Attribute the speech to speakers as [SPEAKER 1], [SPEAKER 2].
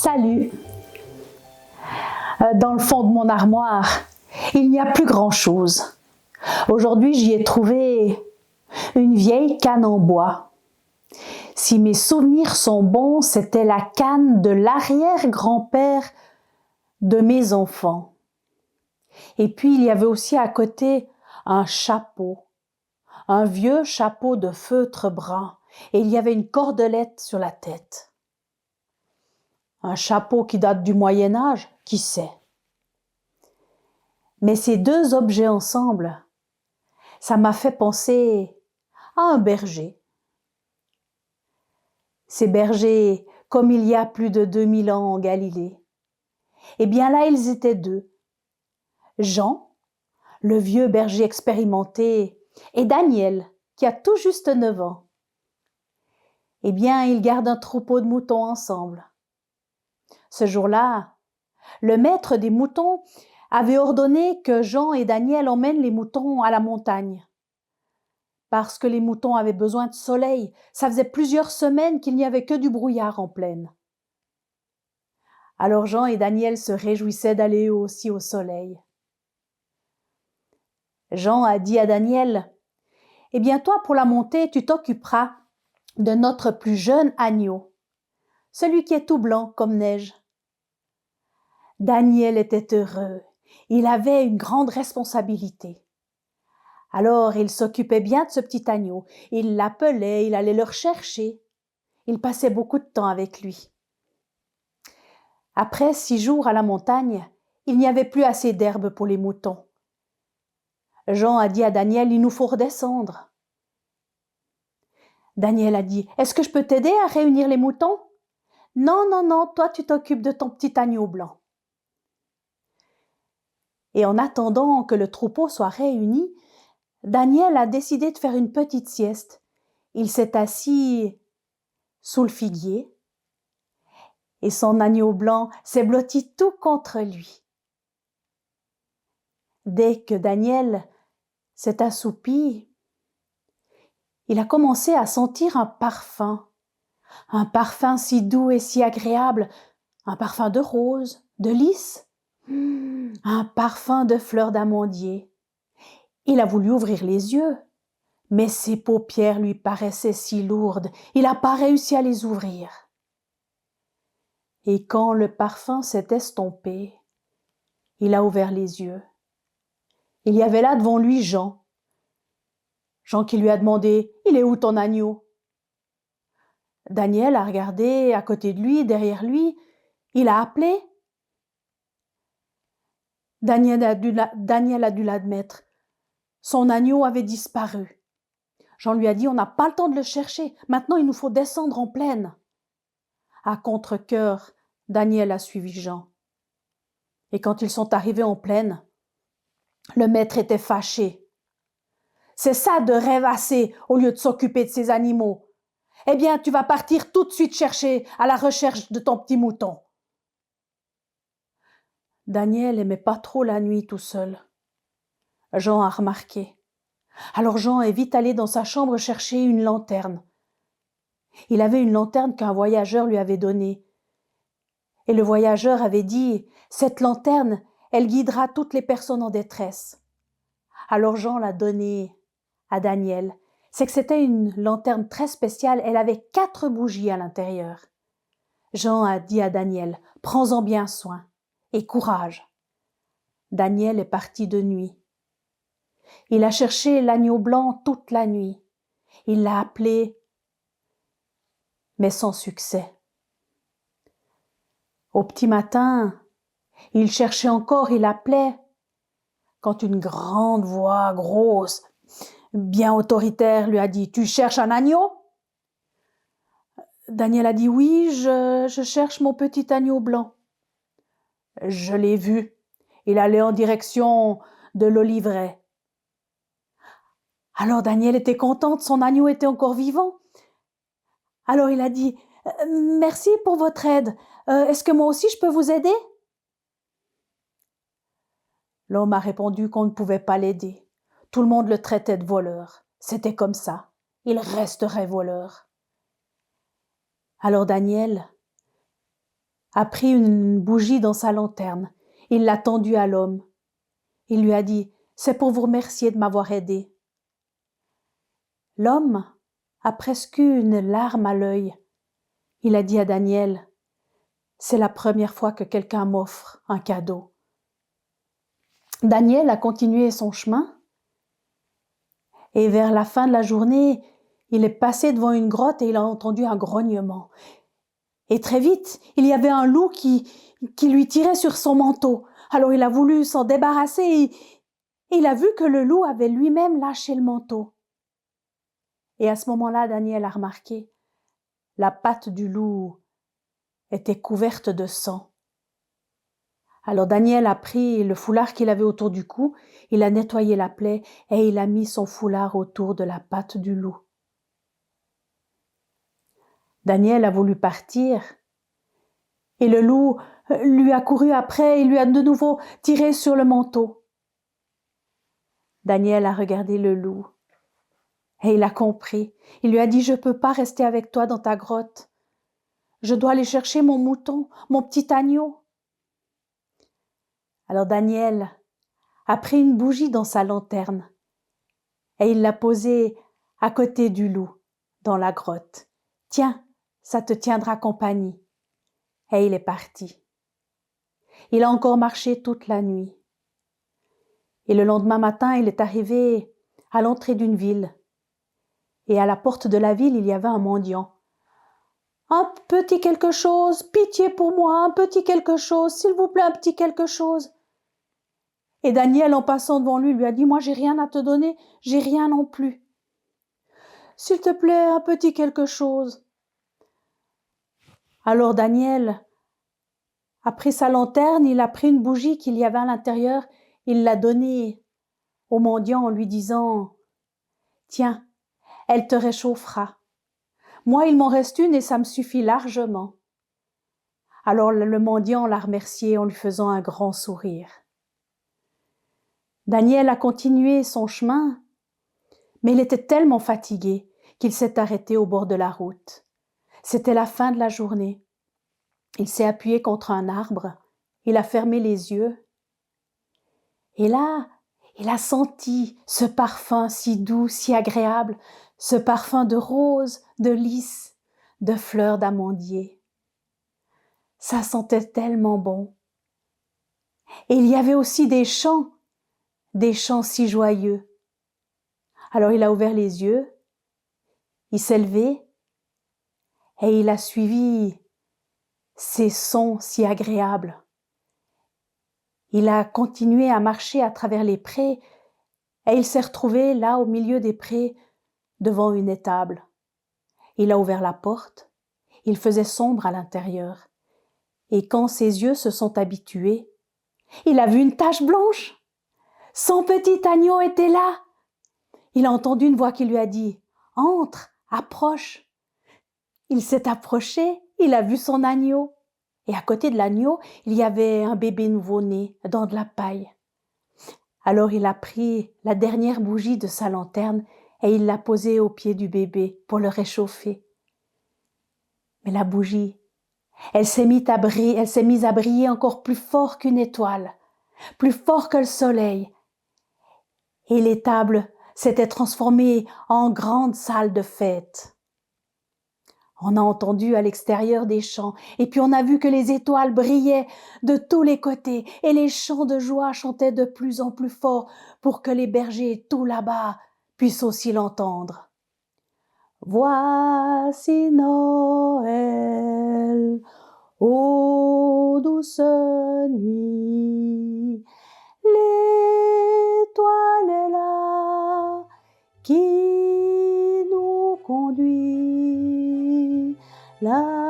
[SPEAKER 1] Salut! Dans le fond de mon armoire, il n'y a plus grand-chose. Aujourd'hui, j'y ai trouvé une vieille canne en bois. Si mes souvenirs sont bons, c'était la canne de l'arrière-grand-père de mes enfants. Et puis, il y avait aussi à côté un chapeau, un vieux chapeau de feutre brun, et il y avait une cordelette sur la tête. Un chapeau qui date du Moyen-Âge, qui sait? Mais ces deux objets ensemble, ça m'a fait penser à un berger. Ces bergers, comme il y a plus de 2000 ans en Galilée. Eh bien là, ils étaient deux. Jean, le vieux berger expérimenté, et Daniel, qui a tout juste 9 ans. Eh bien, ils gardent un troupeau de moutons ensemble. Ce jour-là, le maître des moutons avait ordonné que Jean et Daniel emmènent les moutons à la montagne. Parce que les moutons avaient besoin de soleil, ça faisait plusieurs semaines qu'il n'y avait que du brouillard en plaine. Alors Jean et Daniel se réjouissaient d'aller eux aussi au soleil. Jean a dit à Daniel, « Eh bien toi, pour la montée, tu t'occuperas de notre plus jeune agneau, celui qui est tout blanc comme neige. » Daniel était heureux, il avait une grande responsabilité. Alors il s'occupait bien de ce petit agneau, il l'appelait, il allait le rechercher, il passait beaucoup de temps avec lui. Après 6 jours à la montagne, il n'y avait plus assez d'herbe pour les moutons. Jean a dit à Daniel, il nous faut redescendre. Daniel a dit, est-ce que je peux t'aider à réunir les moutons? Non, non, non, toi tu t'occupes de ton petit agneau blanc. Et en attendant que le troupeau soit réuni, Daniel a décidé de faire une petite sieste. Il s'est assis sous le figuier et son agneau blanc s'est blotti tout contre lui. Dès que Daniel s'est assoupi, il a commencé à sentir un parfum si doux et si agréable, un parfum de rose, de lys, un parfum de fleurs d'amandier. Il a voulu ouvrir les yeux, mais ses paupières lui paraissaient si lourdes, il n'a pas réussi à les ouvrir. Et quand le parfum s'est estompé, il a ouvert les yeux. Il y avait là devant lui Jean. Jean qui lui a demandé « Il est où ton agneau ?» Daniel a regardé à côté de lui, derrière lui, il a appelé. Daniel a dû l'admettre. Son agneau avait disparu. Jean lui a dit « On n'a pas le temps de le chercher, maintenant il nous faut descendre en plaine. » À contre-cœur, Daniel a suivi Jean. Et quand ils sont arrivés en plaine, le maître était fâché. « C'est ça de rêvasser au lieu de s'occuper de ses animaux. Eh bien, tu vas partir tout de suite chercher à la recherche de ton petit mouton. » Daniel n'aimait pas trop la nuit tout seul. Jean a remarqué. Alors Jean est vite allé dans sa chambre chercher une lanterne. Il avait une lanterne qu'un voyageur lui avait donnée. Et le voyageur avait dit « Cette lanterne, elle guidera toutes les personnes en détresse. » Alors Jean l'a donnée à Daniel. C'est que c'était une lanterne très spéciale, elle avait 4 bougies à l'intérieur. Jean a dit à Daniel « Prends-en bien soin et courage. » Daniel est parti de nuit. Il a cherché l'agneau blanc toute la nuit. Il l'a appelé, mais sans succès. Au petit matin, il cherchait encore, il appelait, quand une grande voix grosse, bien autoritaire, lui a dit « Tu cherches un agneau ?» Daniel a dit « Oui, je cherche mon petit agneau blanc. » « Je l'ai vu, il allait en direction de l'oliveraie. » Alors Daniel était contente, son agneau était encore vivant. Alors il a dit « Merci pour votre aide, est-ce que moi aussi je peux vous aider ?» L'homme a répondu qu'on ne pouvait pas l'aider. Tout le monde le traitait de voleur. C'était comme ça. Il resterait voleur. Alors Daniel a pris une bougie dans sa lanterne. Il l'a tendue à l'homme. Il lui a dit « C'est pour vous remercier de m'avoir aidé. » L'homme a presque eu une larme à l'œil. Il a dit à Daniel « C'est la première fois que quelqu'un m'offre un cadeau. » Daniel a continué son chemin et vers la fin de la journée, il est passé devant une grotte et il a entendu un grognement. Et très vite, il y avait un loup qui lui tirait sur son manteau. Alors il a voulu s'en débarrasser et il a vu que le loup avait lui-même lâché le manteau. Et à ce moment-là, Daniel a remarqué, la patte du loup était couverte de sang. Alors Daniel a pris le foulard qu'il avait autour du cou, il a nettoyé la plaie et il a mis son foulard autour de la patte du loup. Daniel a voulu partir et le loup lui a couru après et lui a de nouveau tiré sur le manteau. Daniel a regardé le loup et il a compris. Il lui a dit « Je ne peux pas rester avec toi dans ta grotte. Je dois aller chercher mon mouton, mon petit agneau. » Alors Daniel a pris une bougie dans sa lanterne et il l'a posée à côté du loup dans la grotte. « Tiens, ça te tiendra compagnie. » Et il est parti. Il a encore marché toute la nuit. Et le lendemain matin, il est arrivé à l'entrée d'une ville. Et à la porte de la ville, il y avait un mendiant. « Un petit quelque chose, pitié pour moi, un petit quelque chose, s'il vous plaît, un petit quelque chose. » Et Daniel, en passant devant lui a dit « Moi, j'ai rien à te donner, j'ai rien non plus. S'il te plaît, un petit quelque chose. » Alors Daniel a pris sa lanterne, il a pris une bougie qu'il y avait à l'intérieur, il l'a donnée au mendiant en lui disant « Tiens, elle te réchauffera. Moi, il m'en reste une et ça me suffit largement. » Alors le mendiant l'a remercié en lui faisant un grand sourire. Daniel a continué son chemin, mais il était tellement fatigué qu'il s'est arrêté au bord de la route. C'était la fin de la journée. Il s'est appuyé contre un arbre, il a fermé les yeux. Et là, il a senti ce parfum si doux, si agréable, ce parfum de roses, de lys, de fleurs d'amandier. Ça sentait tellement bon. Et il y avait aussi des chants si joyeux. Alors il a ouvert les yeux, il s'est levé et il a suivi ces sons si agréables. Il a continué à marcher à travers les prés et il s'est retrouvé là au milieu des prés devant une étable. Il a ouvert la porte, il faisait sombre à l'intérieur et quand ses yeux se sont habitués, il a vu une tache blanche. Son petit agneau était là. Il a entendu une voix qui lui a dit « Entre, approche ». Il s'est approché, il a vu son agneau. Et à côté de l'agneau, il y avait un bébé nouveau-né dans de la paille. Alors il a pris la dernière bougie de sa lanterne et il l'a posée au pied du bébé pour le réchauffer. Mais la bougie, elle s'est mise à briller encore plus fort qu'une étoile, plus fort que le soleil. Et l'étable s'était transformée en grande salle de fête. On a entendu à l'extérieur des chants, et puis on a vu que les étoiles brillaient de tous les côtés, et les chants de joie chantaient de plus en plus fort pour que les bergers tout là-bas puissent aussi l'entendre. Voici Noël, ô douce nuit, l'étoile est là qui nous conduit. La